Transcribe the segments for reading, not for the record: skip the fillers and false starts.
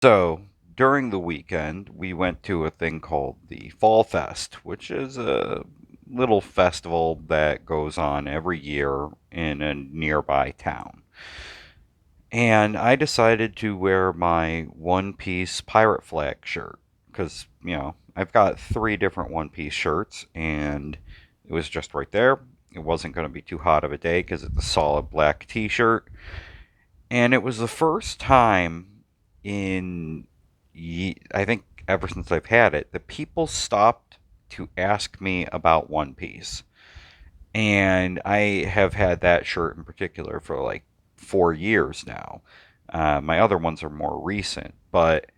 So, during the weekend, we went to a thing called the Fall Fest, which is a little festival that goes on every year in a nearby town. And I decided to wear my One Piece pirate flag shirt because, I've got three different One Piece shirts and it was just right there. It wasn't going to be too hot of a day because it's a solid black t shirt. And it was the first time in, I think, ever since I've had it, that people stopped to ask me about One Piece. And I have had that shirt in particular for like 4 years now. My other ones are more recent, but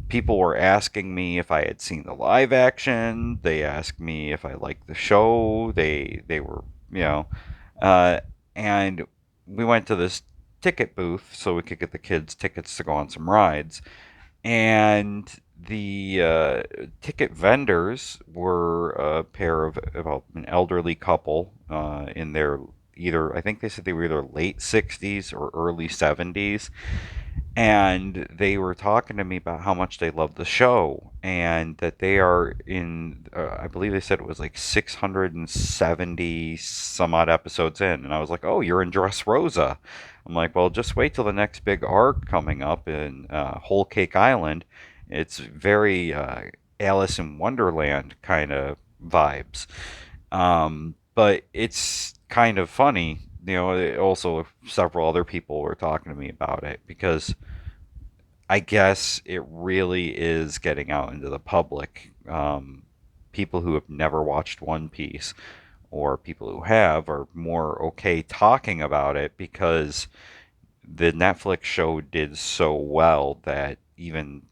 people were asking me if I had seen the live action. They asked me if I liked the show. They were, you know, uh, and we went to this ticket booth so we could get the kids tickets to go on some rides. And the ticket vendors were a pair of about an elderly couple in their either I think they said they were either late 60s or early 70s, and they were talking to me about how much they love the show and that they are in I believe they said it was like 670 some odd episodes in, and I was like, oh, you're in Dressrosa. I'm like, well, just wait till the next big arc coming up in Whole Cake Island. It's very Alice in Wonderland kind of vibes. But it's kind of funny. Also several other people were talking to me about it because I guess it really is getting out into the public. People who have never watched One Piece or people who have are more okay talking about it because the Netflix show did so well that even,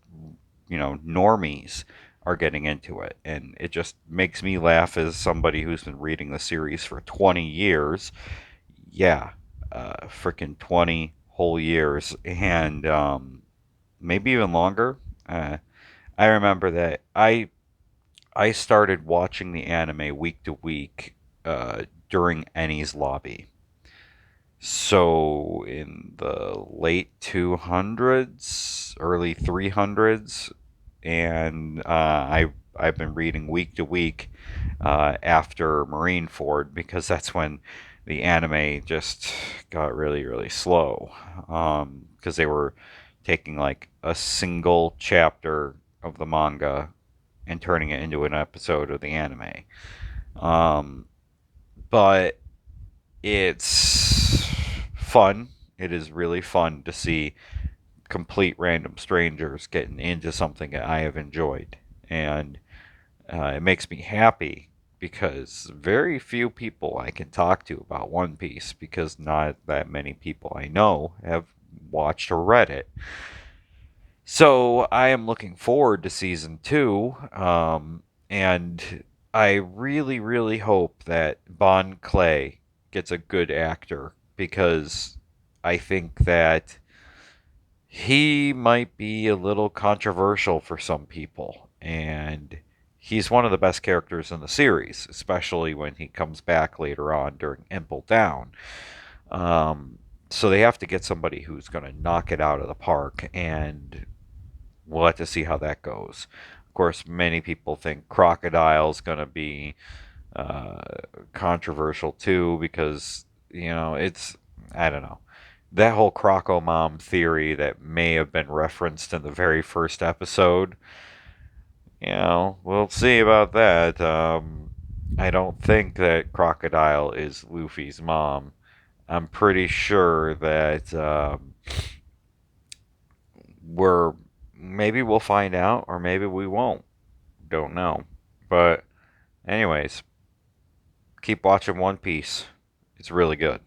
normies are getting into it. And it just makes me laugh as somebody who's been reading the series for 20 years. Yeah, freaking 20 whole years. And maybe even longer. Uh, I remember that I started watching the anime week to week during Enies Lobby. So in the late 200s, early 300s, and I've been reading week to week after Marineford because that's when the anime just got really really slow because they were taking like a single chapter of the manga and turning it into an episode of the anime. Um, but it's fun. It is really fun to see complete random strangers getting into something that I have enjoyed. And it makes me happy because very few people I can talk to about One Piece because not that many people I know have watched or read it. So I am looking forward to season two, and I really, really hope that Bon Clay gets a good actor because I think that he might be a little controversial for some people, and he's one of the best characters in the series, especially when he comes back later on during Impel Down. Um, so they have to get somebody who's going to knock it out of the park, and we'll have to see how that goes. Of course, many people think Crocodile's going to be uh, controversial too because it's I don't know, that whole Croco Mom theory that may have been referenced in the very first episode. We'll see about that. I don't think that Crocodile is Luffy's mom. I'm pretty sure that we're maybe we'll find out or maybe we won't. Don't know. But anyways, keep watching One Piece. It's really good.